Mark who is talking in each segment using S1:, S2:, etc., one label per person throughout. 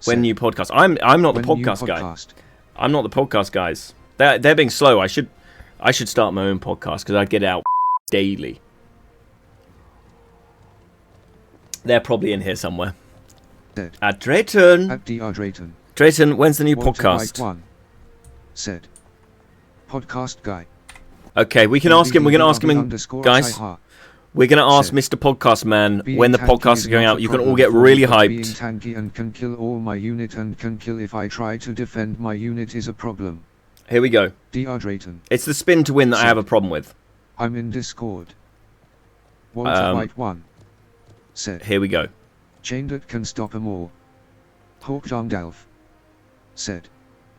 S1: When new podcast. I'm not the podcast guy. I'm not the podcast guys. They're being slow. I should start my own podcast because I get it out daily. They're probably in here somewhere. At Drayton.
S2: At Dr. Drayton.
S1: Drayton, when's the new
S2: Walter
S1: podcast?
S2: White 1 said. Podcast guy.
S1: Okay, we can ask him. We're going to ask him in, guys. We're going to ask Mr. Podcast Man when the podcast is going out. You can all get really hyped.
S2: Being tanky and can kill all my unit and can kill if I try to defend my unit is a problem.
S1: Here we go.
S2: Dr. Drayton.
S1: It's the spin to win that I have a problem with.
S2: I'm in Discord. Walter White 1 said.
S1: Here we go.
S2: Chain that can stop 'em all. Hawk Gandalf said.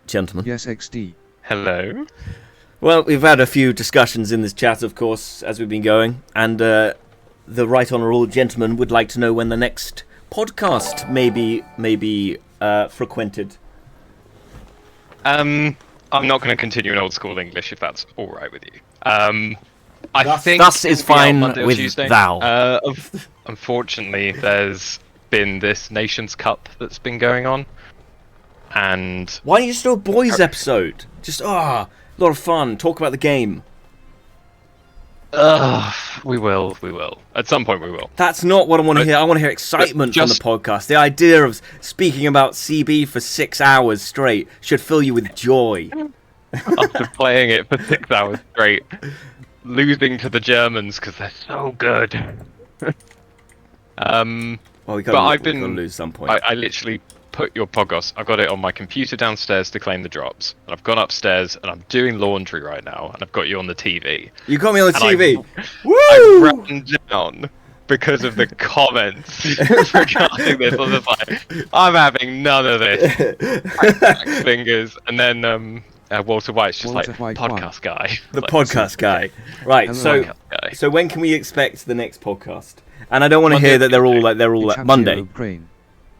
S1: Gentlemen.
S2: Yes, XD.
S3: Hello.
S1: Well, we've had a few discussions in this chat, of course, as we've been going, and the Right Honourable Gentleman would like to know when the next podcast may be frequented.
S3: I'm not going to continue in old school English if that's all right with you. I think
S1: thus is fine
S3: Monday or
S1: with
S3: Tuesday.
S1: thou.
S3: Unfortunately, there's been this Nations Cup that's been going on, and
S1: why don't you just do a boys episode? Just a lot of fun. Talk about the game.
S3: we will. At some point, we will.
S1: That's not what I want to hear. I want to hear excitement from the podcast. The idea of speaking about CB for 6 hours straight should fill you with joy.
S3: After playing it for 6 hours straight, losing to the Germans because they're so good.
S1: Well, we
S3: I've
S1: gotta
S3: been
S1: lose some point.
S3: I literally put your podcast. I got it on my computer downstairs to claim the drops. And I've gone upstairs and I'm doing laundry right now, and I've got you on the TV.
S1: You got me on the TV.
S3: I ran down because of the comments regarding this. I was like, I'm having none of this. Fingers, and then Walter White's just
S2: Walter
S3: like
S2: White
S3: podcast guy.
S1: The
S3: Like,
S1: podcast guy. Right.
S2: Hello.
S1: So,
S3: guy.
S1: so when can we expect the next podcast? And I don't want to hear that they're all like Monday.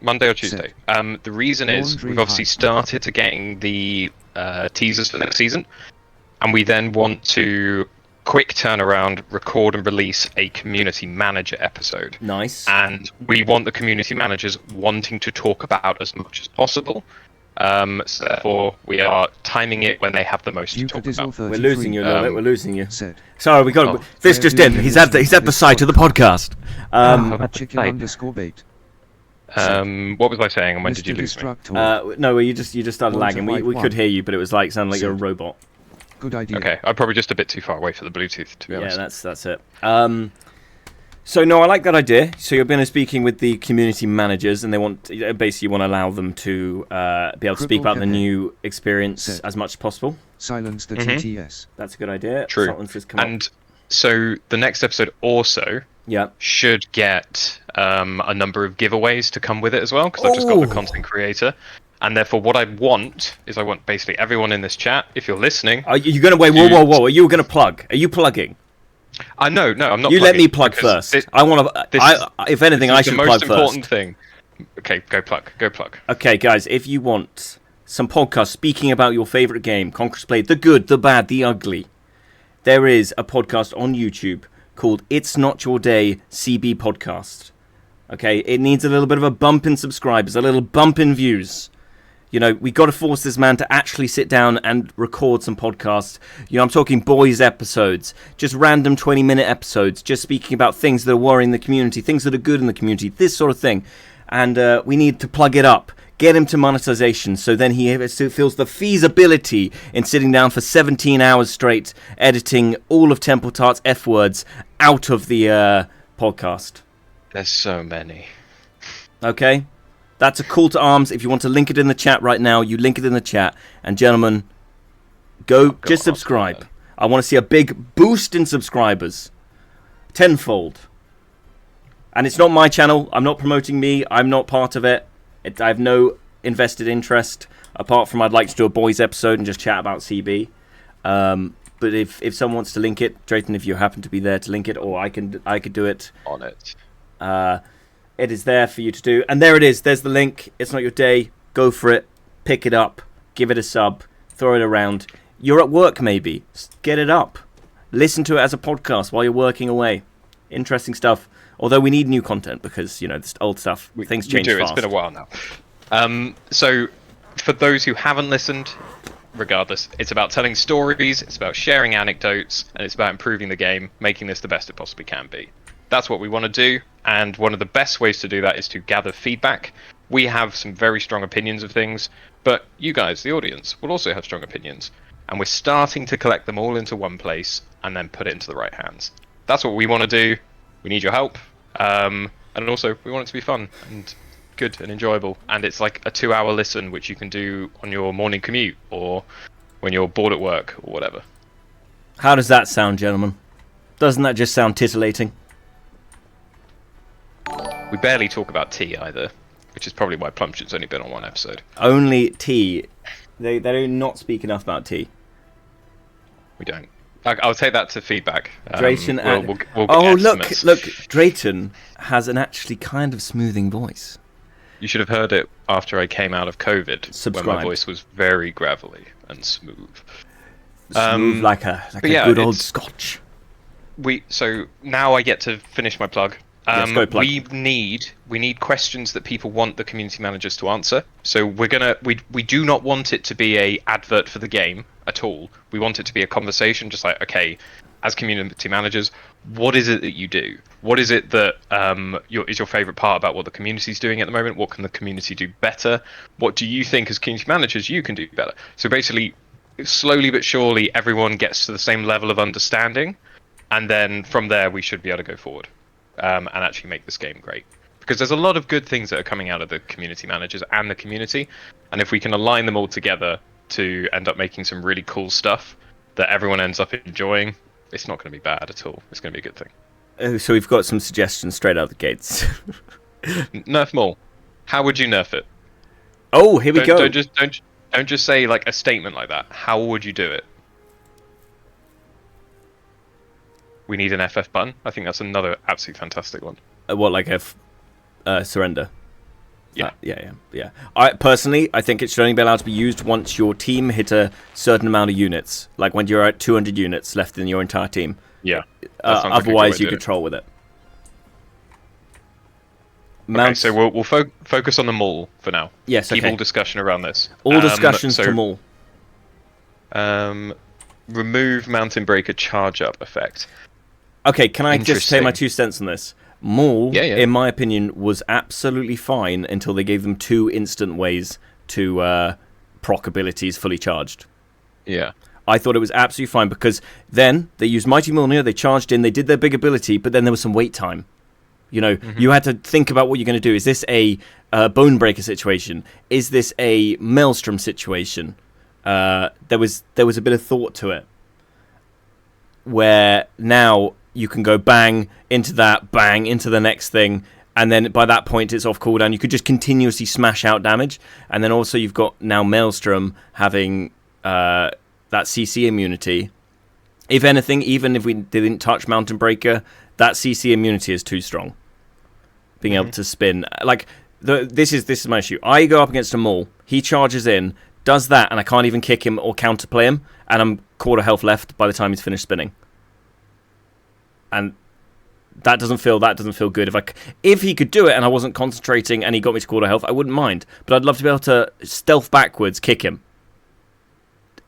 S3: Monday or Tuesday. The reason is
S2: Laundry
S3: we've obviously started to getting the teasers for next season, and we then want to quick turnaround, record and release a community manager episode.
S1: Nice.
S3: And we want the community managers wanting to talk about as much as possible. So therefore, we are timing it when they have the most to talk about.
S1: We're losing you a little bit. We're losing you.
S2: Said.
S1: Sorry, we got this just in. He's at the site of the podcast.
S2: Chicken underscore bait.
S3: What was I saying, and when did you lose me?
S1: No, you just started
S2: Walter
S1: lagging.
S2: White
S1: We
S2: one.
S1: could hear you, but it was like sounding like you're a robot.
S2: Good idea.
S3: Okay, I'm probably just a bit too far away for the Bluetooth, to be honest.
S1: Yeah, that's it. So no, I like that idea. So you're going to speaking with the community managers, and they basically want to allow them to be able to speak about the new experience as much as possible.
S2: Silence the TTS.
S1: That's a good idea.
S3: True.
S1: Something's just come up.
S3: And so the next episode also should get a number of giveaways to come with it as well, because I've just got the content creator. And therefore, what I want is basically everyone in this chat, if you're listening...
S1: Are you going to wait? Whoa. Are you going to plug? Are you plugging?
S3: No, I'm not plugging.
S1: You let me plug first. I want to... If anything, I should plug first.
S3: the most important thing. Okay, go plug.
S1: Okay, guys, if you want some podcasts speaking about your favourite game, Conqueror's Blade, the good, the bad, the ugly, there is a podcast on YouTube called It's Not Your Day CB Podcast. Okay, it needs a little bit of a bump in subscribers, a little bump in views. You know, we got to force this man to actually sit down and record some podcasts. You know, I'm talking boys episodes, just random 20-minute episodes, just speaking about things that are worrying the community, things that are good in the community, this sort of thing. And we need to plug it up, get him to monetization, so then he feels the feasibility in sitting down for 17 hours straight, editing all of Temple Tart's F-words out of the podcast.
S3: There's so many.
S1: Okay? That's a call to arms. If you want to link it in the chat right now, you link it in the chat. And gentlemen, just subscribe. I want to see a big boost in subscribers. Tenfold. And it's not my channel. I'm not promoting me. I'm not part of it. I have no invested interest, apart from I'd like to do a boys episode and just chat about CB. But if someone wants to link it, Drayton, if you happen to be there to link it, or I could do it.
S3: On it.
S1: It is there for you to do. And there it is. There's the link. It's Not Your Day. Go for it. Pick it up. Give it a sub. Throw it around. You're at work, maybe. Get it up. Listen to it as a podcast while you're working away. Interesting stuff. Although we need new content because, you know, this old stuff, things change fast.
S3: It's been a while now. So, for those who haven't listened, regardless, it's about telling stories, it's about sharing anecdotes, and it's about improving the game, making this the best it possibly can be. That's what we want to do, and one of the best ways to do that is to gather feedback. We have some very strong opinions of things, but you guys, the audience, will also have strong opinions, and we're starting to collect them all into one place and then put it into the right hands. That's what we want to do. We need your help, and also we want it to be fun and good and enjoyable, and it's like a 2-hour listen which you can do on your morning commute or when you're bored at work or whatever.
S1: How does that sound, gentlemen? Doesn't that just sound titillating?
S3: We barely talk about tea either, which is probably why Plums's only been on one episode.
S1: Only tea. They do not speak enough about tea.
S3: We don't. I'll take that to feedback.
S1: Drayton
S3: we'll get estimates.
S1: look, Drayton has an actually kind of smoothing voice.
S3: You should have heard it after I came out of COVID,
S1: Subscribed.
S3: when my voice was very gravelly and smooth.
S1: Smooth like a good old Scotch.
S3: So now I get to finish my plug.
S1: Yes, go plug.
S3: We need questions that people want the community managers to answer. So we do not want it to be a advert for the game at all. We want it to be a conversation, just like, okay, as community managers, what is it that you do? What is it that is your favourite part about what the community's doing at the moment? What can the community do better? What do you think as community managers you can do better? So basically, slowly but surely, everyone gets to the same level of understanding, and then from there we should be able to go forward and actually make this game great. Because there's a lot of good things that are coming out of the community managers and the community, and if we can align them all together to end up making some really cool stuff that everyone ends up enjoying, it's not going to be bad at all. It's going to be a good thing.
S1: So we've got some suggestions straight out the gates.
S3: Nerf Maul. How would you nerf it?
S1: Oh, here we go.
S3: Don't just say like a statement like that. How would you do it? We need an FF button. I think that's another absolutely fantastic one.
S1: What, like a surrender?
S3: Yeah.
S1: Yeah. I think it should only be allowed to be used once your team hit a certain amount of units. Like when you're at 200 units left in your entire team.
S3: Yeah.
S1: Otherwise, you could troll with it.
S3: Okay, so we'll focus on the Maul for now.
S1: Yes,
S3: Keep all discussion around this.
S1: All discussions to Maul.
S3: Remove Mountain Breaker charge up effect.
S1: Okay, can I just say my 2 cents on this? Maul, in my opinion, was absolutely fine until they gave them 2 instant ways to proc abilities fully charged.
S3: Yeah.
S1: I thought it was absolutely fine because then they used Mighty Mjolnir, they charged in, they did their big ability, but then there was some wait time. You know, you had to think about what you're going to do. Is this a Bone Breaker situation? Is this a Maelstrom situation? There was a bit of thought to it. Where now you can go bang into that, bang into the next thing, and then by that point it's off cooldown. You could just continuously smash out damage, and then also you've got now Maelstrom having that CC immunity. If anything, even if we didn't touch Mountain Breaker, that CC immunity is too strong. Being able to spin, like this is my issue. I go up against a Maul, he charges in, does that, and I can't even kick him or counterplay him, and I'm quarter health left by the time he's finished spinning. And that doesn't feel good. If he could do it and I wasn't concentrating and he got me to quarter health, I wouldn't mind. But I'd love to be able to stealth backwards, kick him.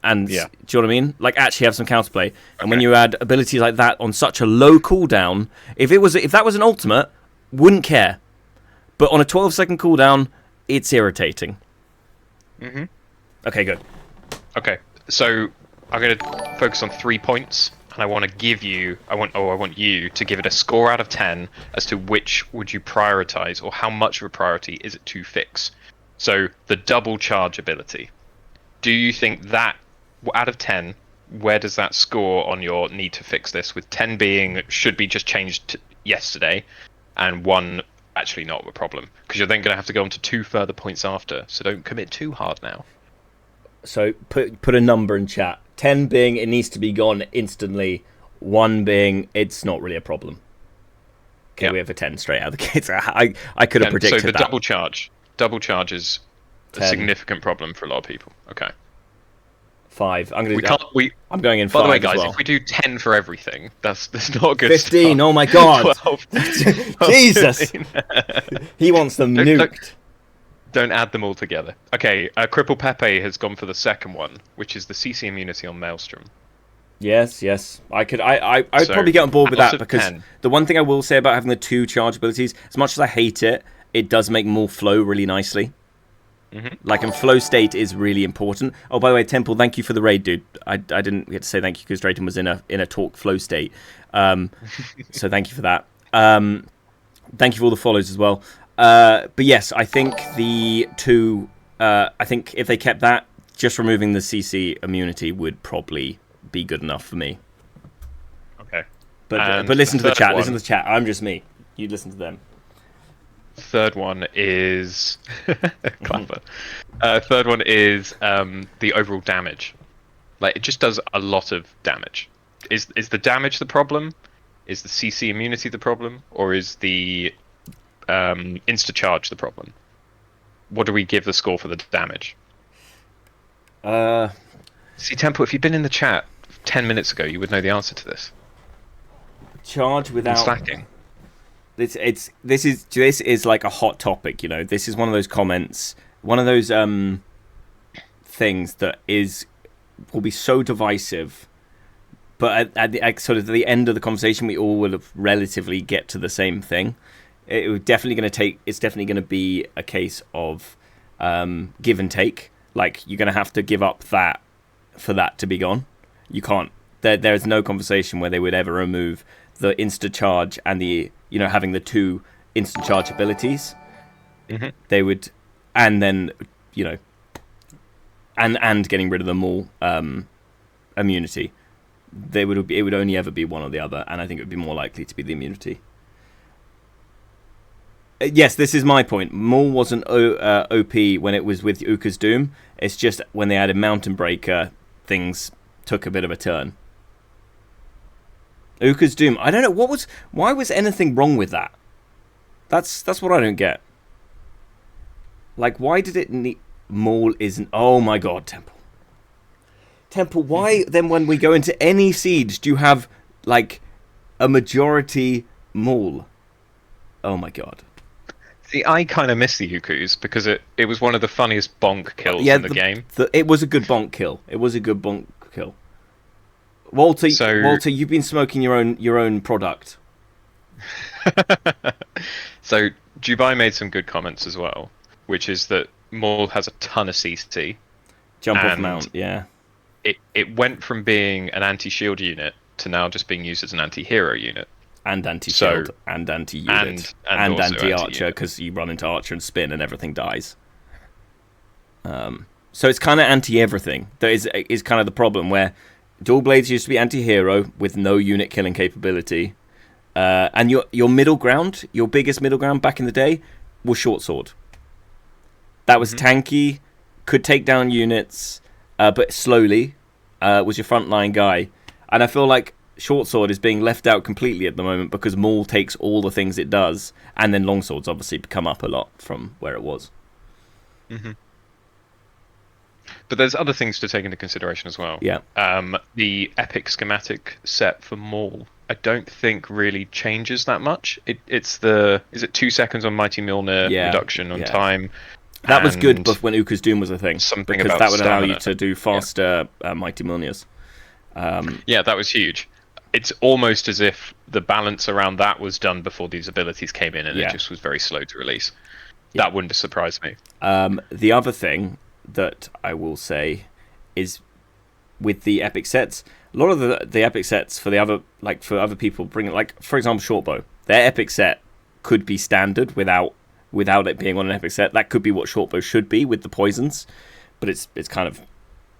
S1: And do you know what I mean? Like actually have some counterplay. Okay. And when you add abilities like that on such a low cooldown, if that was an ultimate, wouldn't care. But on a 12-second cooldown, it's irritating. Okay, good.
S3: Okay, so I'm going to focus on 3 points. And I want you to give it a score out of 10 as to which would you prioritize, or how much of a priority is it to fix. So the double charge ability. Do you think that, out of 10, where does that score on your need to fix this? With 10 being should be just changed yesterday, and 1 actually not a problem, because you're then going to have to go on to 2 further points after. So don't commit too hard now.
S1: So put a number in chat. 10 being it needs to be gone instantly. 1 being it's not really a problem. Okay, we have a 10 straight out of the gates. I could have predicted that.
S3: So the double charge is 10. A significant problem for a lot of people. Okay.
S1: 5. I'm going in 5.
S3: By the way, guys, if we do 10 for everything, that's not a good
S1: 15.
S3: Start.
S1: Oh my god.
S3: 12.
S1: Jesus. He wants them nuked.
S3: Don't add them all together. Okay, Cripple Pepe has gone for the second one, which is the CC immunity on Maelstrom.
S1: Yes. I'd probably get on board with that, because
S3: 10.
S1: the one thing I will say about having the 2 charge abilities, as much as I hate it, it does make Maul flow really nicely. Like, and flow state is really important. Oh, by the way, Temple, thank you for the raid, dude. I didn't get to say thank you because Drayton was in a talk flow state. So thank you for that. Thank you for all the follows as well. But yes, I think the 2. I think if they kept that, just removing the CC immunity would probably be good enough for me.
S3: Okay.
S1: But listen to the chat. Listen to the chat. I'm just me. You listen to them.
S3: Third one is Clapper. Third one is the overall damage. Like, it just does a lot of damage. Is the damage the problem? Is the CC immunity the problem, or is the insta charge the problem? What do we give the score for the damage? See, Temple, if you'd been in the chat 10 minutes ago, you would know the answer to this.
S1: Charge without
S3: slacking.
S1: This is like a hot topic, you know. This is one of those comments, one of those things that will be so divisive. But at sort of the end of the conversation, we all will have relatively get to the same thing. It's definitely going to be a case of give and take. Like, you're going to have to give up that for that to be gone. You can't. There's no conversation where they would ever remove the insta charge and the, you know, having the 2 instant charge abilities. They would, and then, you know, and getting rid of the Maul immunity. It would only ever be one or the other, and I think it would be more likely to be the immunity. Yes, this is my point. Maul wasn't OP when it was with Uka's Doom. It's just when they added Mountain Breaker, things took a bit of a turn. Uka's Doom. I don't know why was anything wrong with that? That's what I don't get. Like, why did it need Maul isn't? Oh my God, Temple, why then when we go into any siege do you have like a majority Maul? Oh my God.
S3: See, I kind of miss the Ukus because it was one of the funniest bonk kills in the game.
S1: It was a good bonk kill. Walter, you've been smoking your own product.
S3: So Dubai made some good comments as well, which is that Maul has a ton of CC.
S1: Jump off mount, yeah.
S3: It went from being an anti-shield unit to now just being used as an anti-hero unit.
S1: And anti-shield, and anti-unit, and anti-archer, because you run into archer and spin and everything dies. So it's kind of anti-everything. That is kind of the problem, where dual blades used to be anti-hero with no unit killing capability. And your middle ground, your biggest middle ground back in the day, was short sword. That was tanky, could take down units, but slowly was your frontline guy. And I feel like short sword is being left out completely at the moment because Maul takes all the things it does, and then long swords obviously come up a lot from where it was.
S3: But there's other things to take into consideration as well.
S1: Yeah.
S3: The epic schematic set for Maul, I don't think really changes that much. Is it 2 seconds on Mighty Mjolnir reduction on time?
S1: That was good, but when Uka's Doom was a thing,
S3: something
S1: because
S3: about
S1: that would allow
S3: stamina.
S1: you to do faster Mighty Mjolnirs.
S3: Yeah, that was huge. It's almost as if the balance around that was done before these abilities came in, and it just was very slow to release. That wouldn't have surprised me.
S1: The other thing that I will say is with the epic sets, a lot of the epic sets for other people bring, like, for example, Shortbow, their epic set could be standard without it being on an epic set. That could be what Shortbow should be with the poisons, but it's kind of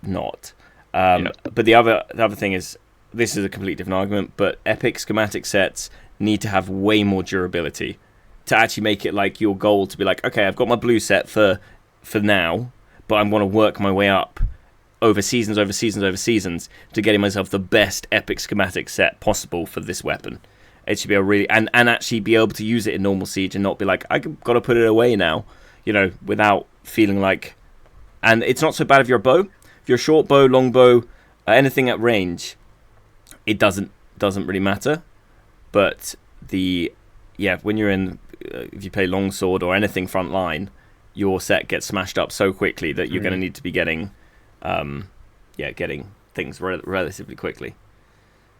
S1: not. But the other thing is, this is a completely different argument, but epic schematic sets need to have way more durability to actually make it like your goal to be like, okay, I've got my blue set for now, but I'm going to work my way up over seasons to getting myself the best epic schematic set possible for this weapon. It should be a really and actually be able to use it in normal siege and not be like, I've got to put it away now, you know, without feeling like. And it's not so bad if you're a bow, if you're a short bow, long bow, anything at range. It doesn't really matter, but when you're in, if you play longsword or anything front line, your set gets smashed up so quickly that you're going to need to be getting things relatively quickly.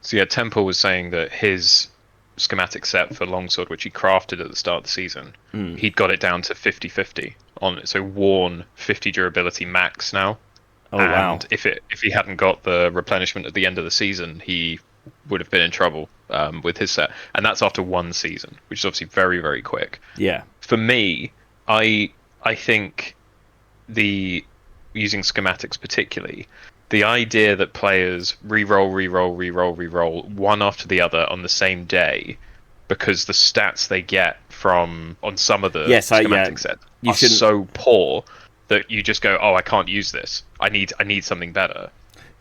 S3: So yeah, Temple was saying that his schematic set for longsword, which he crafted at the start of the season, he'd got it down to 50-50 on it. So worn 50 durability max now.
S1: Oh,
S3: and
S1: wow.
S3: if he hadn't got the replenishment at the end of the season, he would have been in trouble with his set. And that's after one season, which is obviously very, very quick.
S1: Yeah.
S3: For me, I think using schematics particularly, the idea that players re-roll one after the other on the same day, because the stats they get from on some of the schematic sets are so poor that you just go, oh, I can't use this. I need something better.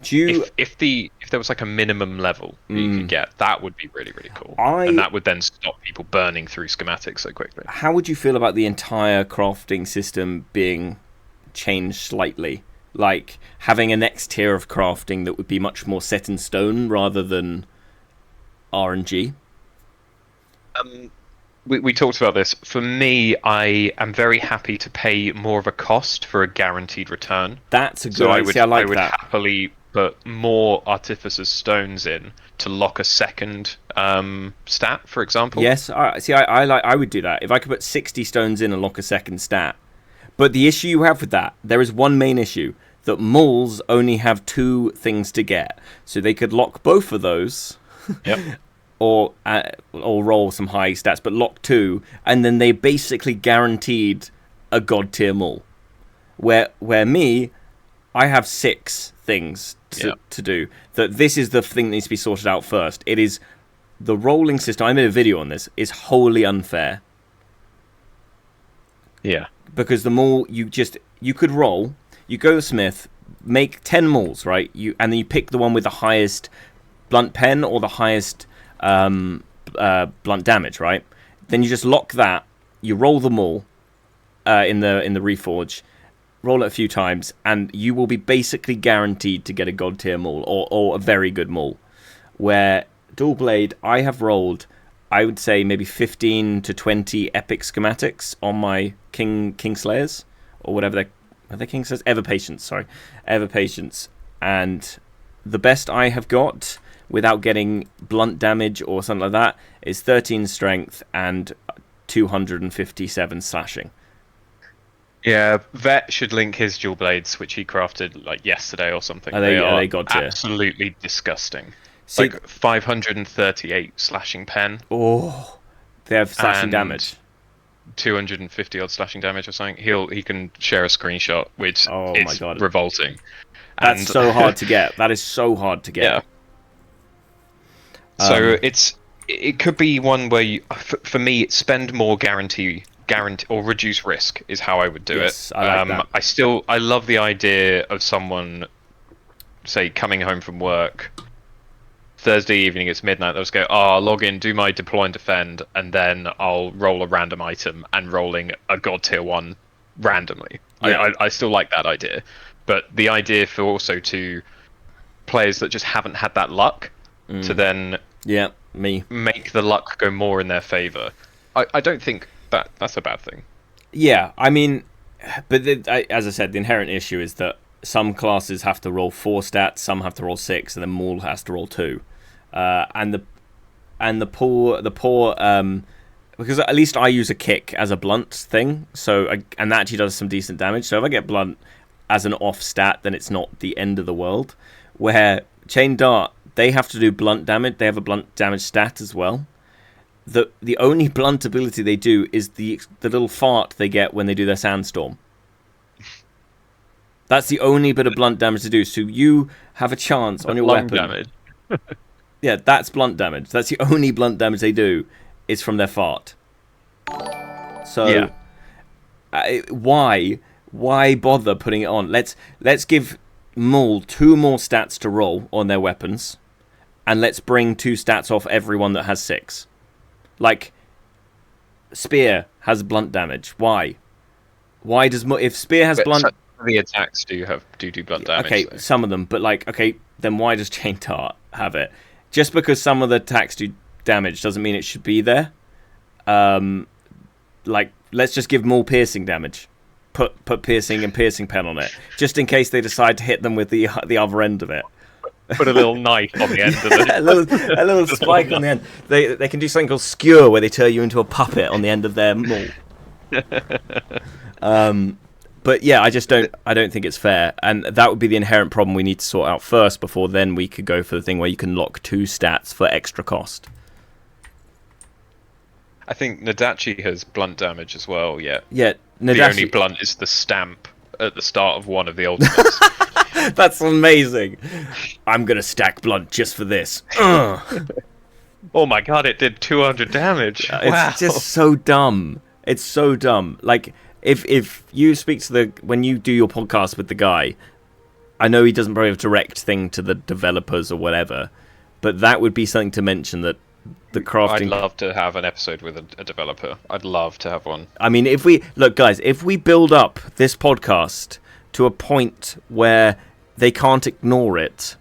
S3: If there was like a minimum level that you could get, that would be really, really cool. And that would then stop people burning through schematics so quickly.
S1: How would you feel about the entire crafting system being changed slightly? Like having a next tier of crafting that would be much more set in stone rather than RNG?
S3: We talked about this. For me, I am very happy to pay more of a cost for a guaranteed return.
S1: That's a good idea. I would
S3: happily put more Artificer's Stones in to lock a second stat, for example.
S1: Yes, I would do that. If I could put 60 stones in and lock a second stat. But the issue you have with that, there is one main issue, that Mauls only have 2 things to get. So they could lock both of those.
S3: Yep.
S1: or roll some high stats, but lock 2, and then they basically guaranteed a god tier Maul. Where me, I have 6 things to do. That this is the thing that needs to be sorted out first. It is the rolling system. I made a video on this. Is wholly unfair.
S3: Yeah.
S1: Because the Maul, you could roll. You go to the smith, make 10 Mauls, right? And then you pick the one with the highest blunt pen or the highest blunt damage, right? Then you just lock that. You roll the Maul in the Reforge, roll it a few times, and you will be basically guaranteed to get a god tier Maul or a very good Maul. Where Dual Blade, I have rolled, I would say maybe 15 to 20 epic schematics on my King Slayers or whatever they're King Slayers, Ever Patience, and the best I have got without getting blunt damage or something like that is 13 strength and 257 slashing.
S3: Yeah, Vet should link his dual blades, which he crafted like yesterday or something.
S1: Are they god tier?
S3: Absolutely disgusting. See, like 538 slashing pen.
S1: Oh, they have slashing damage.
S3: 250 odd slashing damage or something. He can share a screenshot, which is revolting.
S1: That's so hard to get. That is so hard to get.
S3: Yeah. So it could be one where you, for me, spend more guarantee or reduce risk is how I would do it.
S1: I like that.
S3: I love the idea of someone, say, coming home from work Thursday evening, it's midnight, they'll just go, I'll log in, do my deploy and defend, and then I'll roll a random item and rolling a god tier 1 randomly. Yeah. I still like that idea. But the idea for also to players that just haven't had that luck to then make the luck go more in their favour. I don't think that's a bad thing.
S1: Yeah, I mean, but as I said, the inherent issue is that some classes have to roll 4 stats, some have to roll 6, and then Maul has to roll 2. And the poor because at least I use a kick as a blunt thing, and that actually does some decent damage. So if I get blunt as an off stat, then it's not the end of the world. Where Chain Dart, they have to do blunt damage. They have a blunt damage stat as well. The only blunt ability they do is the little fart they get when they do their sandstorm. That's the only bit of blunt damage to do. So you have a chance on your weapon.
S3: Damage.
S1: Yeah, that's blunt damage. That's the only blunt damage they do is from their fart. So why bother putting it on? Let's give Maul 2 more stats to roll on their weapons, and let's bring 2 stats off everyone that has 6. Like Spear has blunt damage. Why does if Spear has blunt?
S3: Some of the attacks do blunt damage.
S1: Okay,
S3: though.
S1: Some of them, but then why does Chain Dart have it? Just because some of the attacks do damage doesn't mean it should be there. Let's just give Maul piercing damage. put piercing and piercing pen on it, just in case they decide to hit them with the other end of it.
S3: Put a little knife on the end of it.
S1: a little spike on the end. They can do something called skewer, where they turn you into a puppet on the end of their maul. But yeah, I don't think it's fair, and that would be the inherent problem we need to sort out first before then we could go for the thing where you can lock 2 stats for extra cost.
S3: I think Nadachi has blunt damage as well. Yeah,
S1: Nadachi...
S3: the only blunt is the stamp at the start of one of the ultimates.
S1: That's amazing. I'm gonna stack blunt just for this.
S3: Oh my god, it did 200 damage.
S1: It's just so dumb. It's so dumb. Like, if you speak to when you do your podcast with the guy, I know he doesn't probably have a direct thing to the developers or whatever, but that would be something to mention, that the crafting...
S3: I'd love to have an episode with a developer. I'd love to have one.
S1: I mean, if we build up this podcast to a point where they can't ignore it,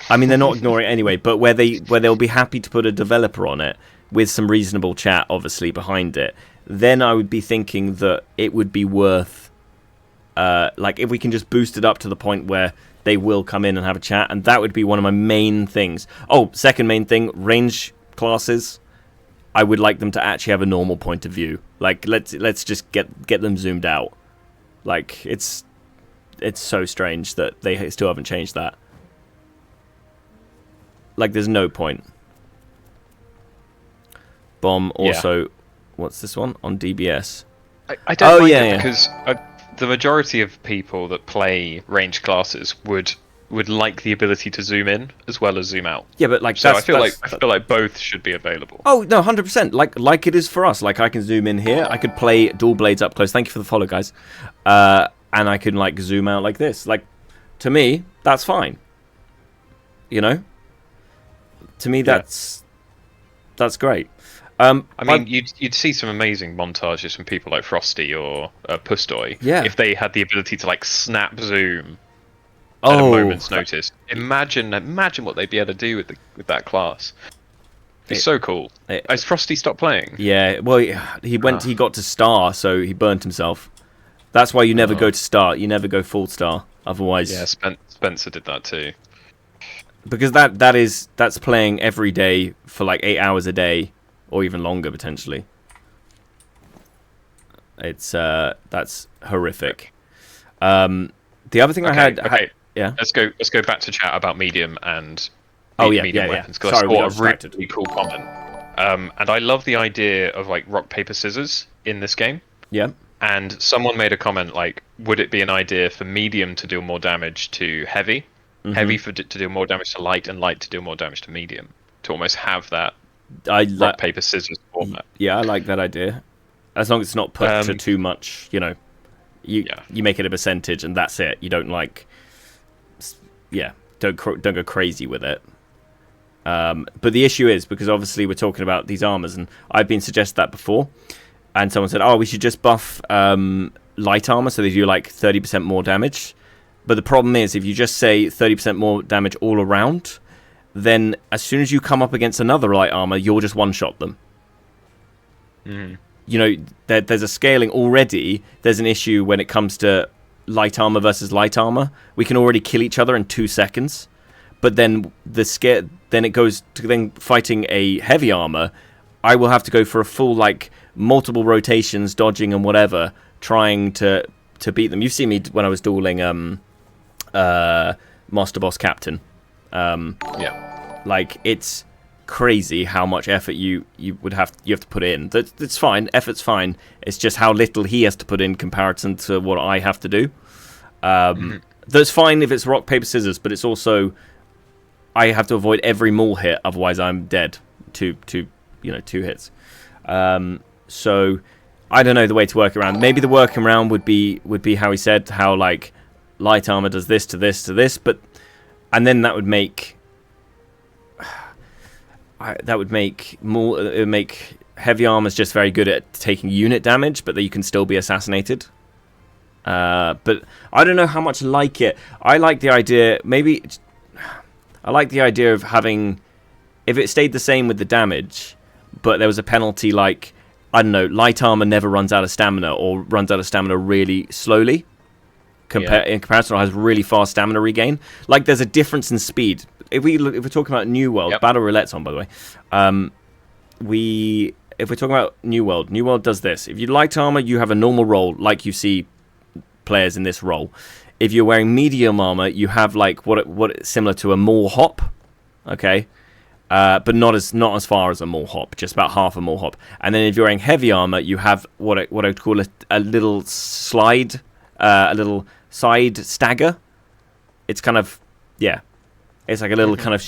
S1: I mean, they're not ignoring it anyway, but where they'll be happy to put a developer on it with some reasonable chat, obviously, behind it, then I would be thinking that it would be worth, like, if we can just boost it up to the point where they will come in and have a chat, and that would be one of my main things. Oh, second main thing, range classes. I would like them to actually have a normal point of view. Like, let's just get them zoomed out. Like, it's so strange that they still haven't changed that. Like, there's no point. Bomb also, what's this one? On DBS.
S3: I don't mind it because the majority of people that play range classes would like the ability to zoom in as well as zoom out.
S1: Yeah, but like,
S3: so I feel like both should be available.
S1: Oh no, 100%. Like it is for us. Like, I can zoom in here. I could play dual blades up close. Thank you for the follow, guys. And I can like zoom out like this. Like, to me, that's fine. You know. To me, that's great.
S3: I mean, you'd see some amazing montages from people like Frosty or Pustoy if they had the ability to like snap zoom at a moment's notice. Imagine what they'd be able to do with that class. It's so cool. Has Frosty stopped playing?
S1: Yeah, well, he got to star, so he burnt himself. That's why you never go to star. You never go full star. Otherwise,
S3: yeah, Spencer did that too.
S1: Because that's playing every day for like 8 hours a day. Or even longer, potentially. It's that's horrific. The other thing I had... Yeah?
S3: Let's go back to chat about medium and medium weapons.
S1: Because I saw
S3: a really cool comment. And I love the idea of like rock, paper, scissors in this game.
S1: Yeah.
S3: And someone made a comment like, would it be an idea for medium to do more damage to heavy? Mm-hmm. Heavy to do more damage to light, and light to do more damage to medium. To almost have that rock, paper, scissors format.
S1: Yeah, I like that idea. As long as it's not put to too much, you know. You make it a percentage and that's it. You don't like... Yeah, don't go crazy with it. But the issue is, because obviously we're talking about these armors, and I've been suggested that before, and someone said, we should just buff light armor so they do like 30% more damage. But the problem is, if you just say 30% more damage all around... then as soon as you come up against another light armor, you'll just one-shot them.
S3: Mm.
S1: You know, there's a scaling already. There's an issue when it comes to light armor versus light armor. We can already kill each other in 2 seconds. But then then it goes to fighting a heavy armor. I will have to go for a full, like, multiple rotations, dodging and whatever, trying to beat them. You've seen me when I was dueling Master Boss Captain. Like, it's crazy how much effort you have to put in. That's fine. Effort's fine. It's just how little he has to put in comparison to what I have to do. That's fine if it's rock, paper, scissors, but it's also I have to avoid every Maul hit, otherwise I'm dead. Two hits. So I don't know the way to work around. Maybe the working around would be how he said, how like light armor does this to this to this, and then that would make more. It would make heavy armors just very good at taking unit damage, but that you can still be assassinated. But I don't know how much I like it. I like the idea. Maybe I like the idea of having, if it stayed the same with the damage, but there was a penalty like I don't know, light armor never runs out of stamina or runs out of stamina really slowly. In comparison, it has really fast stamina regain. Like, there's a difference in speed. If we're talking about New World, Battle Roulette's on, by the way. If we're talking about New World does this. If you light armor, you have a normal roll, like you see players in this roll. If you're wearing medium armor, you have like what similar to a Maul hop, okay, but not as far as a Maul hop, just about half a Maul hop. And then if you're wearing heavy armor, you have what I would call a little slide, a little side stagger. It's kind of it's like a little kind of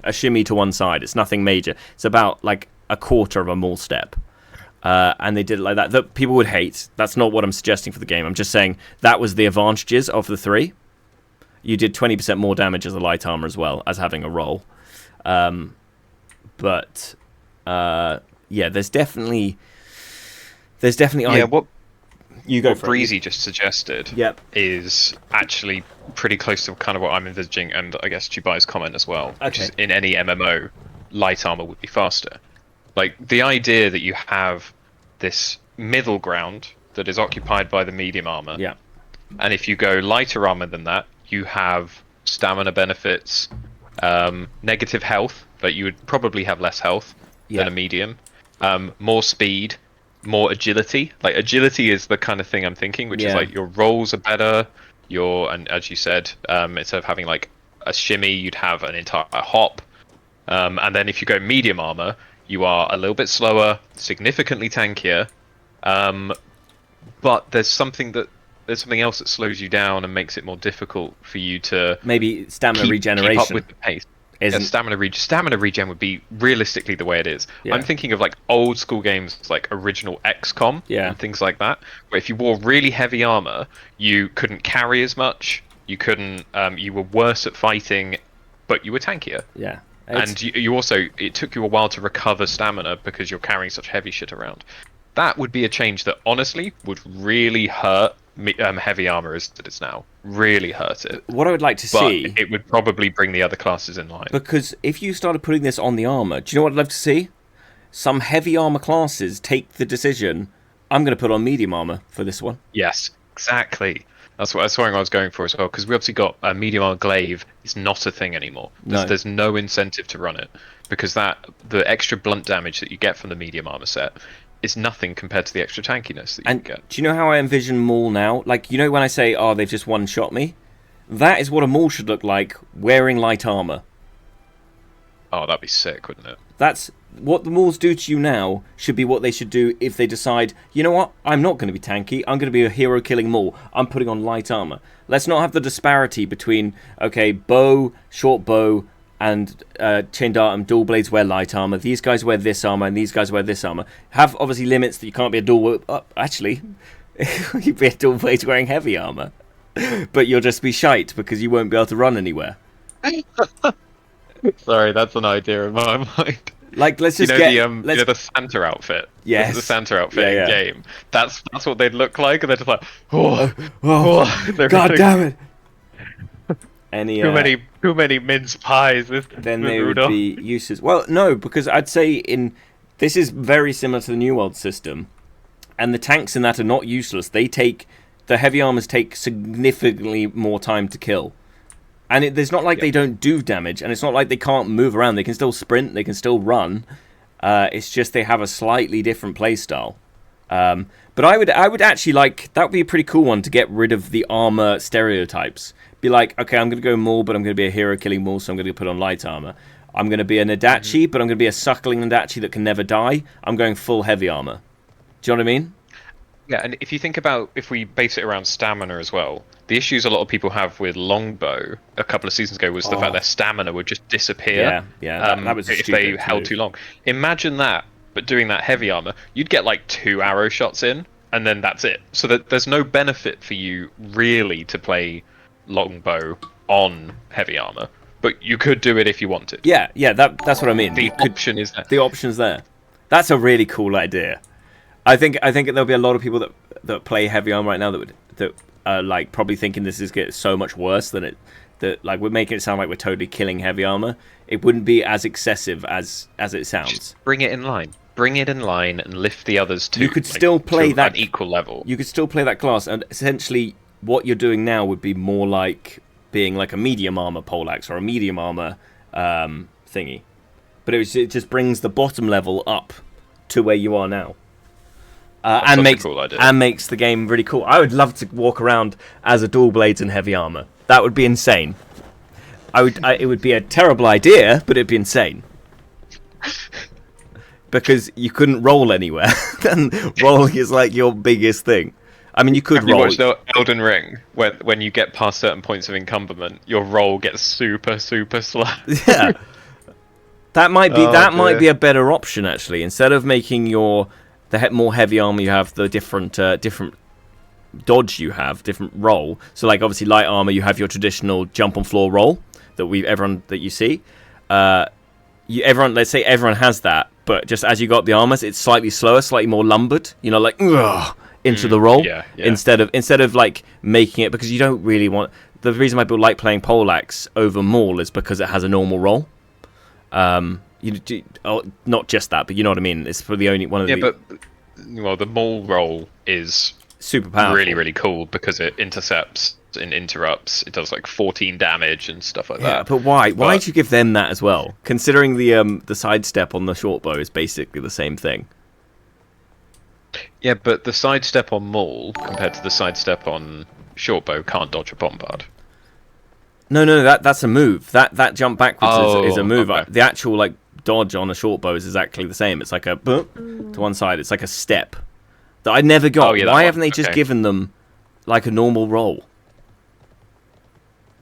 S1: a shimmy to one side. It's nothing major. It's about like a quarter of a Maul step. And they did it like that. That people would hate. That's not what I'm suggesting for the game. I'm just saying that was the advantages of the 3. You did 20% more damage as a light armor as well as having a roll. There's definitely.
S3: What
S1: you go
S3: what
S1: for
S3: Breezy just suggested is actually pretty close to kind of what I'm envisaging, and I guess Chubai's comment as well.
S1: Okay.
S3: Which is in any MMO, light armor would be faster. Like, the idea that you have this middle ground that is occupied by the medium armor.
S1: Yeah.
S3: And if you go lighter armor than that, you have stamina benefits, negative health, but you would probably have less health than a medium, more speed, more agility. Like, agility is the kind of thing I'm thinking, which is like your rolls are better, and as you said, instead of having like a shimmy, you'd have an entire hop. And then if you go medium armor, you are a little bit slower, significantly tankier, but there's something else that slows you down and makes it more difficult for you to
S1: maybe stamina regeneration.
S3: Keep up with the pace. Stamina regen would be realistically the way it is.
S1: Yeah.
S3: I'm thinking of like old school games like original XCOM and things like that, where if you wore really heavy armor, you couldn't carry as much. You couldn't. You were worse at fighting, but you were tankier.
S1: Yeah.
S3: And you also, it took you a while to recover stamina because you're carrying such heavy shit around. That would be a change that honestly would really hurt heavy armor as it is now. Really hurt it.
S1: What I would like to see...
S3: it would probably bring the other classes in line.
S1: Because if you started putting this on the armor, do you know what I'd love to see? Some heavy armor classes take the decision, I'm going to put on medium armor for this one.
S3: Yes, exactly. That's what I was going for as well, because we obviously got a medium armor glaive is not a thing anymore. There's no incentive to run it, because the extra blunt damage that you get from the medium armor set is nothing compared to the extra tankiness that you get.
S1: Do you know how I envision Maul now? Like, you know when I say, they've just one-shot me? That is what a Maul should look like, wearing light armor.
S3: Oh, that'd be sick, wouldn't it?
S1: That's what the Mauls do to you now should be what they should do if they decide, you know what, I'm not going to be tanky, I'm going to be a hero-killing Maul, I'm putting on light armor. Let's not have the disparity between, bow, short bow, and chain dart and dual blades wear light armor, these guys wear this armor, and these guys wear this armor. Have, obviously, limits that you can't be a dual... actually, you'd be a dual blades wearing heavy armor. But you'll just be shite because you won't be able to run anywhere.
S3: Sorry, that's an idea in my mind.
S1: Like, let's just
S3: the Santa outfit.
S1: Yes.
S3: The Santa outfit in game. That's what they'd look like, and they're just like,
S1: God damn it!
S3: Too many mince pies.
S1: Then they would be useless. Well, no, because I'd say this is very similar to the New World system, and the tanks in that are not useless. The heavy armors take significantly more time to kill. And there's not like they don't do damage, and it's not like they can't move around. They can still sprint, they can still run. It's just they have a slightly different playstyle. But I would actually like... That would be a pretty cool one to get rid of the armor stereotypes. Be like, okay, I'm going to go Maul, but I'm going to be a hero-killing Maul, so I'm going to put on light armor. I'm going to be an Adachi, but I'm going to be a suckling Adachi that can never die. I'm going full heavy armor. Do you know what I mean?
S3: Yeah, and if you think about, if we base it around stamina as well, the issues a lot of people have with longbow a couple of seasons ago was the fact their stamina would just disappear.
S1: That was
S3: if they held too long. Imagine that, but doing that heavy armor, you'd get like 2 arrow shots in, and then that's it. So that there's no benefit for you really to play longbow on heavy armor, but you could do it if you wanted.
S1: Yeah, that's what I mean.
S3: The option is there.
S1: The option's there. That's a really cool idea. I think there'll be a lot of people that play heavy armor right now that are like probably thinking this is getting so much worse than it. That like we're making it sound like we're totally killing heavy armor. It wouldn't be as excessive as it sounds.
S3: Just bring it in line. bring it in line and lift the others to
S1: you could still play that
S3: an equal level.
S1: You could still play that class, and essentially what you're doing now would be more like being like a medium armor poleaxe or a medium armor thingy, but it just brings the bottom level up to where you are now, and makes the game really cool. I would love to walk around as a dual blades and heavy armor. That would be insane. It would be a terrible idea, but it'd be insane. Because you couldn't roll anywhere, and rolling is like your biggest thing. I mean, you could roll.
S3: Have you watched Elden Ring? When you get past certain points of encumberment, your roll gets super slow.
S1: Yeah, that might be a better option actually. Instead of making the more heavy armor you have, the different dodge you have, different roll. So like obviously light armor, you have your traditional jump on floor roll that you see. Let's say everyone has that, but just as you got the armors, it's slightly slower, slightly more lumbered. You know, like into the roll instead of like making it, because you don't really want. The reason why people like playing poleaxe over Maul is because it has a normal roll. Not just that, but you know what I mean. It's for the only one of the.
S3: But the Maul roll is
S1: super powerful,
S3: really really cool because it intercepts and interrupts. It does like 14 damage and stuff like that.
S1: Yeah, but why? Why did you give them that as well? Considering the sidestep on the short bow is basically the same thing.
S3: Yeah, but the sidestep on Maul compared to the sidestep on short bow can't dodge a bombard.
S1: No, that's a move. That jump backwards is a move.
S3: Okay.
S1: The actual like dodge on a short bow is exactly the same. It's like a to one side. It's like a step that I never got. Why haven't they just given them like a normal roll?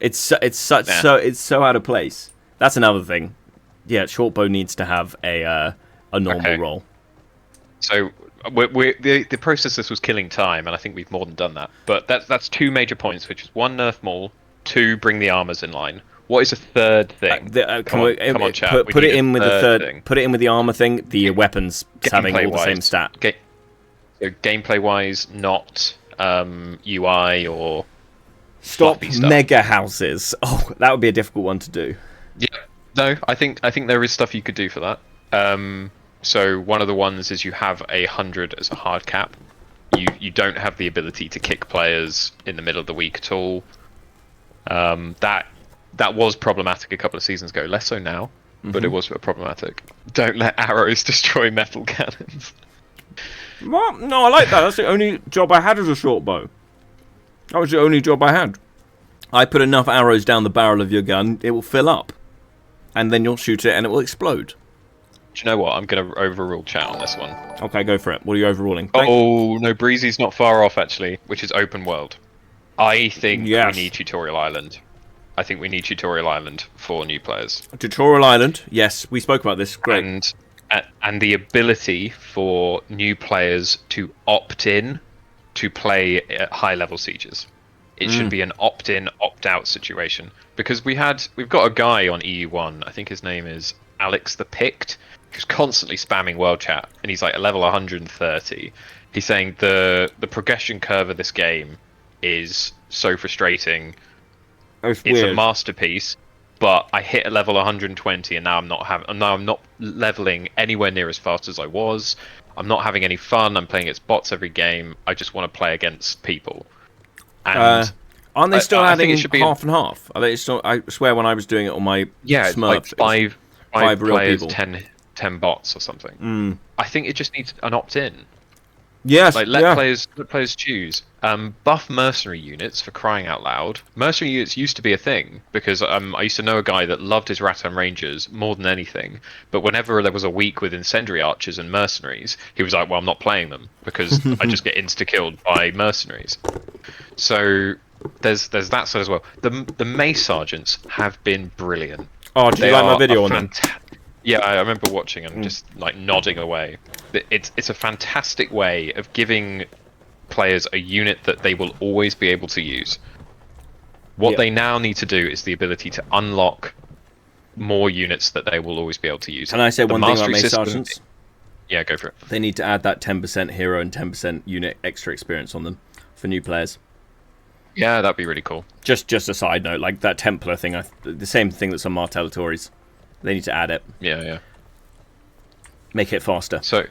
S1: It's so out of place. That's another thing. Yeah, short bow needs to have a normal roll.
S3: So the process this was killing time, and I think we've more than done that. But that's two major points, which is one, nerf Maul, two, bring the armors in line. What is a third thing? Come on, chat.
S1: Put it in with the third thing. Put it in with the armor thing. The weapons having all the same stat.
S3: So gameplay wise, not UI or.
S1: Stop mega houses. Oh, that would be a difficult one to do.
S3: Yeah, no, I think there is stuff you could do for that. So one of the ones is you have 100 as a hard cap. You don't have the ability to kick players in the middle of the week at all. That was problematic a couple of seasons ago. Less so now, but it was problematic. Don't let arrows destroy metal cannons.
S1: What? No, I like that. That's the only job I had as a short bow. That was the only job I had. I put enough arrows down the barrel of your gun, it will fill up. And then you'll shoot it and it will explode.
S3: Do you know what? I'm going to overrule chat on this one.
S1: Okay, go for it. What are you overruling?
S3: Oh, no, Breezy's not far off, actually, which is open world. I think we need Tutorial Island. I think we need Tutorial Island for new players.
S1: Tutorial Island, yes. We spoke about this. Great.
S3: And the ability for new players to opt in to play at high-level sieges. It should be an opt-in, opt-out situation. Because we've got a guy on EU1, I think his name is Alex the Pict, who's constantly spamming world chat, and he's like a level 130. He's saying the progression curve of this game is so frustrating. It's a masterpiece, but I hit a level 120, and now I'm not leveling anywhere near as fast as I was. I'm not having any fun. I'm playing against bots every game. I just want to play against people. And
S1: aren't they still adding half and half? Are they still? I swear, when I was doing it on my Smurf,
S3: like five
S1: real
S3: players,
S1: people.
S3: 10 bots or something. I think it just needs an opt-in.
S1: Yes,
S3: let players choose. Buff mercenary units, for crying out loud. Mercenary units used to be a thing because I used to know a guy that loved his Rattan Rangers more than anything. But whenever there was a week with incendiary archers and mercenaries, he was like, "Well, I'm not playing them because I just get insta-killed by mercenaries." So there's that side as well. The mace sergeants have been brilliant.
S1: Oh, did you like my video on them?
S3: Yeah, I remember watching and just like nodding away. It's a fantastic way of giving players a unit that they will always be able to use. What they now need to do is the ability to unlock more units that they will always be able to use.
S1: Can I say one thing about Mace Sergeants?
S3: Yeah, go for it.
S1: They need to add that 10% hero and 10% unit extra experience on them for new players.
S3: Yeah, that'd be really cool.
S1: Just a side note, like that Templar thing, the same thing that's on Martellatories. They need to add it.
S3: Yeah.
S1: Make it faster.
S3: So,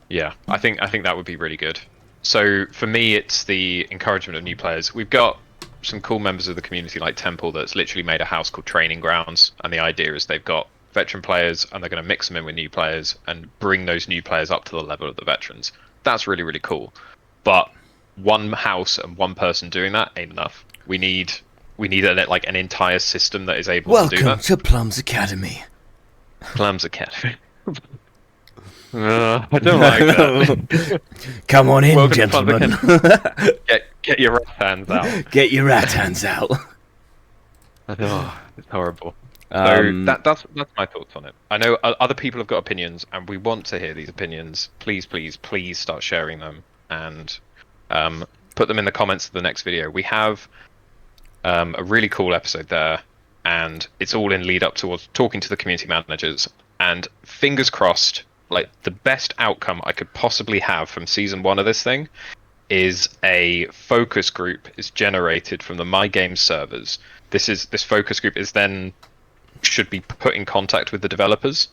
S3: yeah, I think that would be really good. So for me, it's the encouragement of new players. We've got some cool members of the community like Temple that's literally made a house called Training Grounds, and the idea is they've got veteran players and they're going to mix them in with new players and bring those new players up to the level of the veterans. That's really, really cool. But one house and one person doing that ain't enough. We need an entire system that is able to do that.
S1: Welcome to Plums Academy.
S3: Plums Academy. I don't like that.
S1: Come on in,
S3: Welcome
S1: gentlemen.
S3: Get your rat hands out.
S1: Get your rat hands out.
S3: Oh, it's horrible. So that's my thoughts on it. I know other people have got opinions, and we want to hear these opinions. Please, please, please start sharing them and put them in the comments of the next video. We have a really cool episode there, and it's all in lead up towards talking to the community managers. And fingers crossed, like the best outcome I could possibly have from season 1 of this thing is a focus group is generated from the My Games servers. This focus group is then should be put in contact with the developers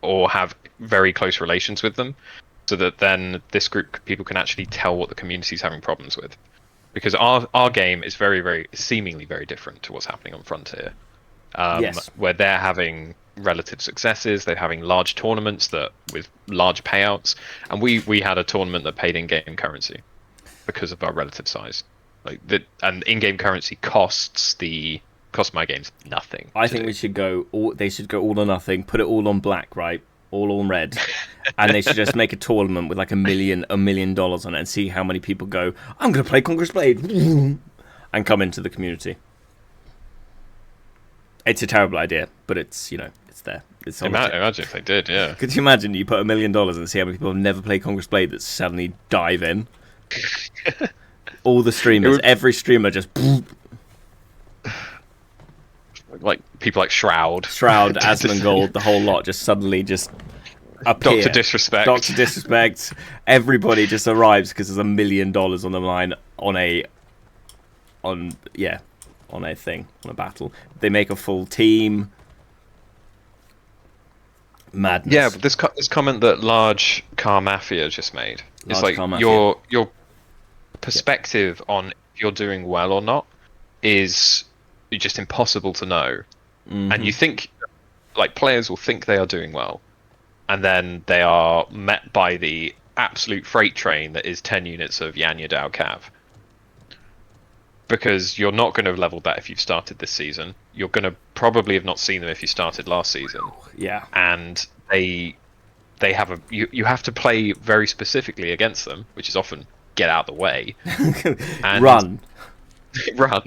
S3: or have very close relations with them, so that then this group people can actually tell what the community is having problems with. Because our game is very seemingly very different to what's happening on Frontier.
S1: Yes.
S3: Where they're having relative successes, they're having large tournaments that with large payouts, and we had a tournament that paid in-game currency because of our relative size. And in-game currency costs My Games nothing.
S1: I think we should they should go all or nothing, put it all on black, right? All on red. And they should just make a tournament with like $1 million on it and see how many people go, I'm going to play Conqueror's Blade, and come into the community. It's a terrible idea, but it's there. It's
S3: imagine if they did, yeah.
S1: Could you imagine you put $1 million and see how many people have never played Conqueror's Blade that suddenly dive in? All the streamers, every streamer just...
S3: Like people like Shroud,
S1: Asmongold, the whole lot just suddenly just appear.
S3: Dr. Disrespect.
S1: Everybody just arrives because there's $1 million on the line on a battle. They make a full team. Madness.
S3: Yeah, but this comment that Large Car Mafia just made is like your perspective on if you're doing well or not is just impossible to know. Mm-hmm. And you think, like, players will think they are doing well, and then they are met by the absolute freight train that is 10 units of Yan Yadao Cav. Because you're not going to have leveled that if you've started this season. You're going to probably have not seen them if you started last season.
S1: Yeah.
S3: And they have you have to play very specifically against them, which is often get out of the way. And
S1: run.
S3: Run.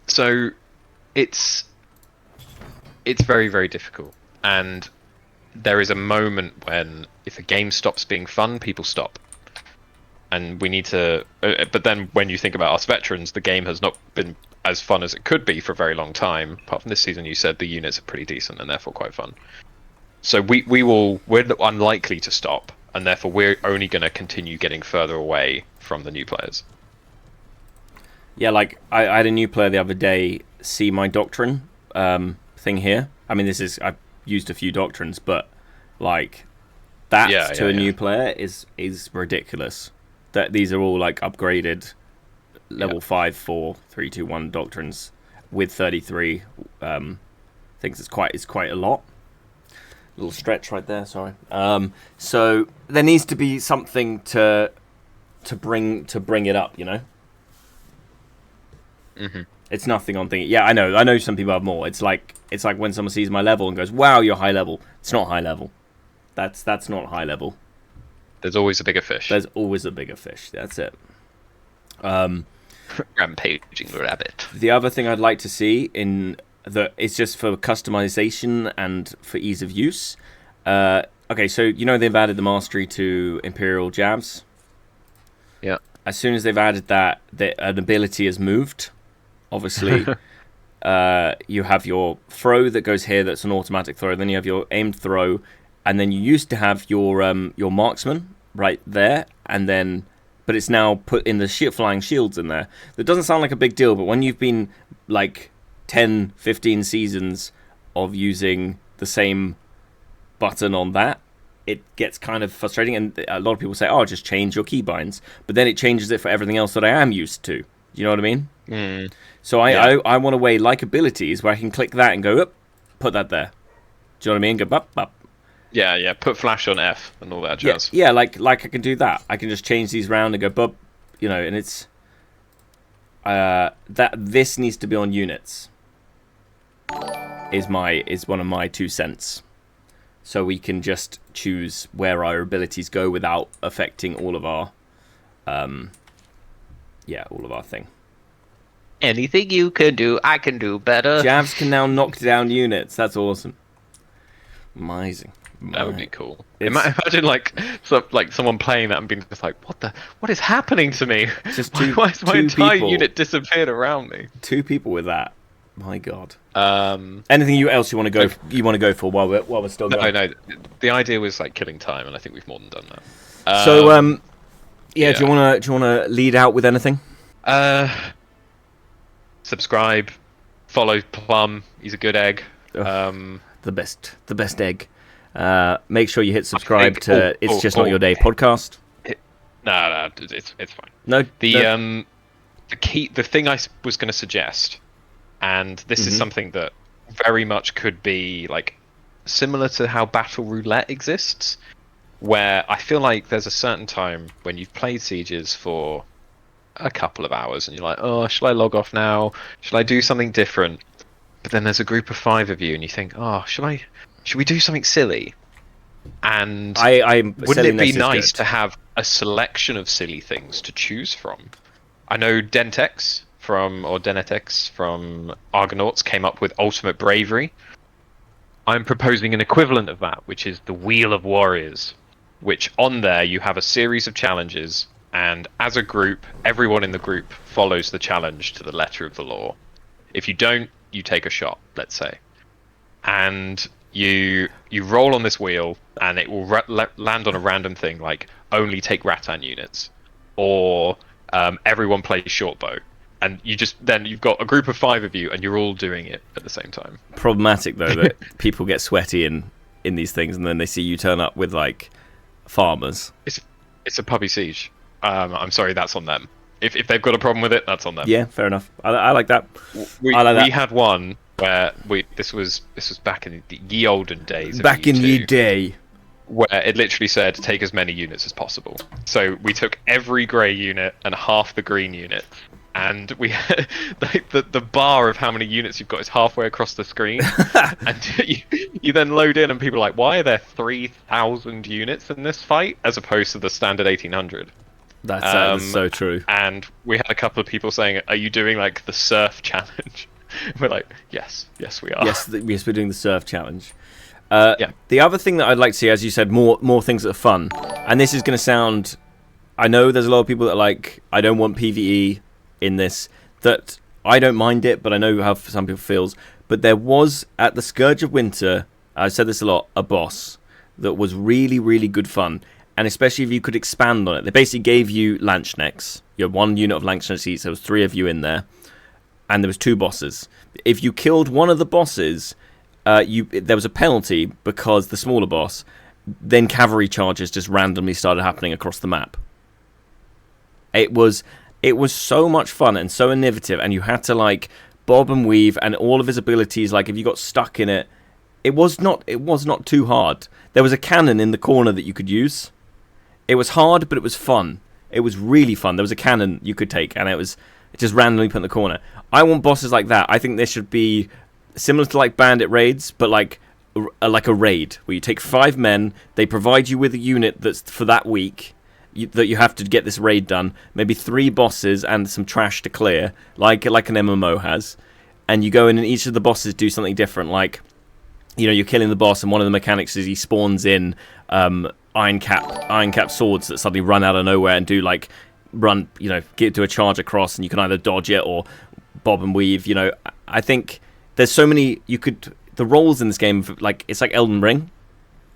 S3: So it's very, very difficult, and there is a moment when if a game stops being fun, people stop, and we need to but then when you think about us veterans, the game has not been as fun as it could be for a very long time. Apart from this season, you said the units are pretty decent and therefore quite fun. So we're unlikely to stop, and therefore we're only going to continue getting further away from the new players.
S1: Yeah, like I had a new player the other day see my doctrine thing here. I mean, I've used a few doctrines, but like that to a new player is ridiculous. That these are all like upgraded level 5, 4, 3, 2, 1 doctrines with 33 things. It's quite a lot. Little stretch right there, sorry. So there needs to be something to bring it up, you know.
S3: Mm-hmm.
S1: It's nothing on thinking. Yeah, I know some people have more. It's like when someone sees my level and goes, "Wow, you're high level." It's not high level. That's not high level.
S3: There's always a bigger fish.
S1: There's always a bigger fish. That's it.
S3: Rampaging rabbit.
S1: The other thing I'd like to see it's just for customization and for ease of use. Okay, so they've added the mastery to Imperial jabs.
S3: Yeah.
S1: As soon as they've added that, an ability has moved. Obviously, you have your throw that goes here. That's an automatic throw. Then you have your aimed throw, and then you used to have your marksman right there, but it's now put in the flying shields in there. That doesn't sound like a big deal, but when you've been like 10, 15 seasons of using the same button on that, it gets kind of frustrating. And a lot of people say, oh, just change your keybinds. But then it changes it for everything else that I am used to. You know what I mean?
S3: Mm.
S1: So I want a way like abilities where I can click that and go, up, put that there. Do you know what I mean? Go, bup, bup.
S3: Yeah. Put flash on F and all that jazz.
S1: Yeah, like I can do that. I can just change these round and go, bup, you know, and it's... this needs to be on units. Is one of my 2 cents. So we can just choose where our abilities go without affecting all of our... all of our thing.
S3: Anything you can do, I can do better.
S1: Javs can now knock down units. That's awesome. Amazing.
S3: That would be cool. Imagine like someone playing that and being just like, what is happening to me?
S1: Just
S3: why is my entire unit disappeared around me?
S1: 2 people with that. My God. Anything else you want to go for while we're still going?
S3: No. The idea was like killing time, and I think we've more than done that.
S1: So do you want to lead out with anything?
S3: Subscribe, follow Plum. He's a good egg.
S1: The best egg. Make sure you hit subscribe to It's Just Not Your Day podcast.
S3: No, it's fine.
S1: No,
S3: the thing I was going to suggest, and this is something that very much could be like similar to how Battle Roulette exists, where I feel like there's a certain time when you've played Sieges for a couple of hours and you're like, oh, should I log off now? Should I do something different? But then there's a group of 5 of you and you think, oh, should we do something silly? And wouldn't it be nice to have a selection of silly things to choose from? I know Dentex from Argonauts came up with Ultimate Bravery. I'm proposing an equivalent of that, which is the Wheel of Warriors, which on there you have a series of challenges, and as a group, everyone in the group follows the challenge to the letter of the law. If you don't, you take a shot, let's say. And you roll on this wheel, and it will land on a random thing, like only take Rattan units, or everyone plays short bow. And you've got a group of 5 of you, and you're all doing it at the same time.
S1: Problematic though that people get sweaty in these things, and then they see you turn up with like farmers.
S3: It's a puppy siege. I'm sorry, that's on them. If they've got a problem with it, that's on them.
S1: Yeah, fair enough. I like that.
S3: We had one where this was back in the ye olden days.
S1: Back in ye day.
S3: Where it literally said take as many units as possible. So we took every grey unit and half the green unit, and we had the bar of how many units you've got is halfway across the screen. And you then load in and people are like, why are there 3,000 units in this fight as opposed to the standard 1,800?
S1: That's so true.
S3: And we had a couple of people saying, are you doing like the surf challenge? We're like, yes we are.
S1: Yes, we're doing the surf challenge. The other thing that I'd like to see, as you said, more things that are fun. And this is going to sound... I know there's a lot of people that are like, I don't want PvE in this. That I don't mind it, but I know how some people feels. But there was, at the Scourge of Winter, I've said this a lot, a boss that was really, really good fun. And especially if you could expand on it. They basically gave you Lanchnecks. You had 1 unit of Lanchnecks each. There was 3 of you in there. And there was 2 bosses. If you killed one of the bosses... there was a penalty because the smaller boss, then cavalry charges just randomly started happening across the map. It was so much fun and so innovative, and you had to like bob and weave, and all of his abilities, like if you got stuck in it, it was not too hard. There was a cannon in the corner that you could use. It was hard, but it was fun. It was really fun. There was a cannon you could take, and it was just randomly put in the corner. I want bosses like that. I think there should be similar to like bandit raids, but like a raid where you take 5 men, they provide you with a unit that's for that week that you have to get this raid done, maybe 3 bosses and some trash to clear, like an MMO has, and you go in and each of the bosses do something different. Like, you know, you're killing the boss, and one of the mechanics is he spawns in iron cap swords that suddenly run out of nowhere and do like do a charge across, and you can either dodge it or bob and weave. You know, I think there's so many the roles in this game, like it's like Elden Ring,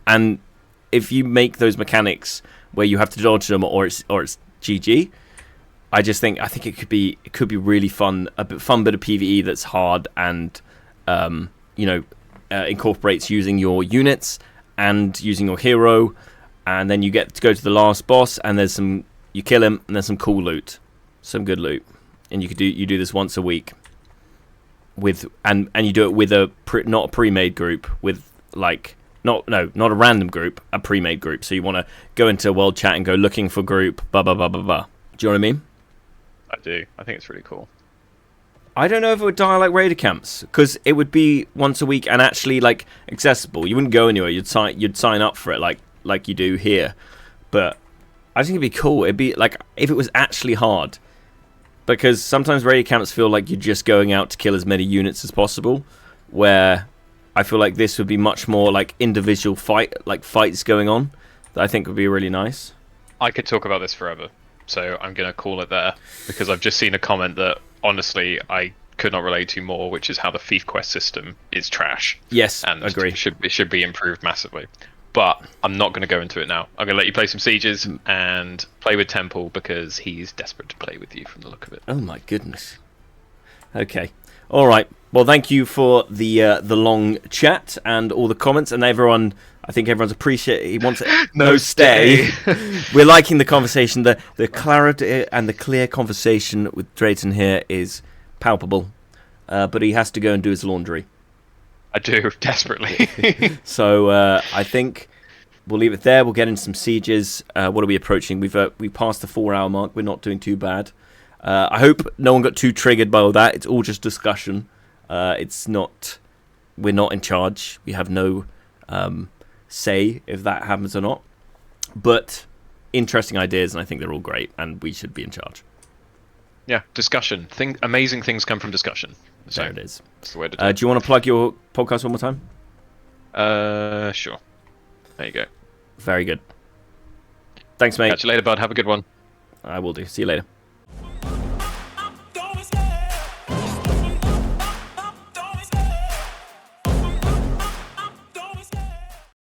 S1: and if you make those mechanics where you have to dodge them or it's GG, I think it could be really fun, fun bit of PvE that's hard and incorporates using your units and using your hero, and then you get to go to the last boss, and you kill him, and there's some cool loot, some good loot, and you do this once a week and you do it with not a pre-made group, with not a random group, a pre-made group. So you want to go into world chat and go looking for group, blah blah blah blah blah. Do you know what I mean?
S3: I do. I think it's really cool.
S1: I don't know if it would die like Raider camps, because it would be once a week and actually accessible. You wouldn't go anywhere. You'd sign up for it like you do here. But I think it'd be cool. It'd be if it was actually hard, because sometimes Raider camps feel like you're just going out to kill as many units as possible. Where I feel like this would be much more individual fights going on. That I think would be really nice.
S3: I could talk about this forever. So I'm going to call it there, because I've just seen a comment that, honestly, I could not relate to more, which is how the Thief Quest system is trash.
S1: Yes,
S3: and
S1: agree.
S3: It should be improved massively. But I'm not going to go into it now. I'm going to let you play some Sieges and play with Temple, because he's desperate to play with you from the look of it.
S1: Oh my goodness. Okay. All right. Well, thank you for the long chat and all the comments, and everyone. I think everyone's appreciating. He wants no stay. We're liking the conversation. The clarity and the clear conversation with Drayton here is palpable. But he has to go and do his laundry.
S3: I do, desperately.
S1: So I think we'll leave it there. We'll get into some Sieges. What are we approaching? We passed the 4-hour mark. We're not doing too bad. I hope no one got too triggered by all that. It's all just discussion. We're not in charge. We have no say if that happens or not. But interesting ideas, and I think they're all great, and we should be in charge.
S3: Yeah, discussion. Amazing things come from discussion. So
S1: there it is.
S3: That's the way to do it.
S1: Do you want to plug your podcast one more time?
S3: Sure. There you go.
S1: Very good. Thanks, mate.
S3: Catch you later, bud. Have a good one.
S1: I will do. See you later.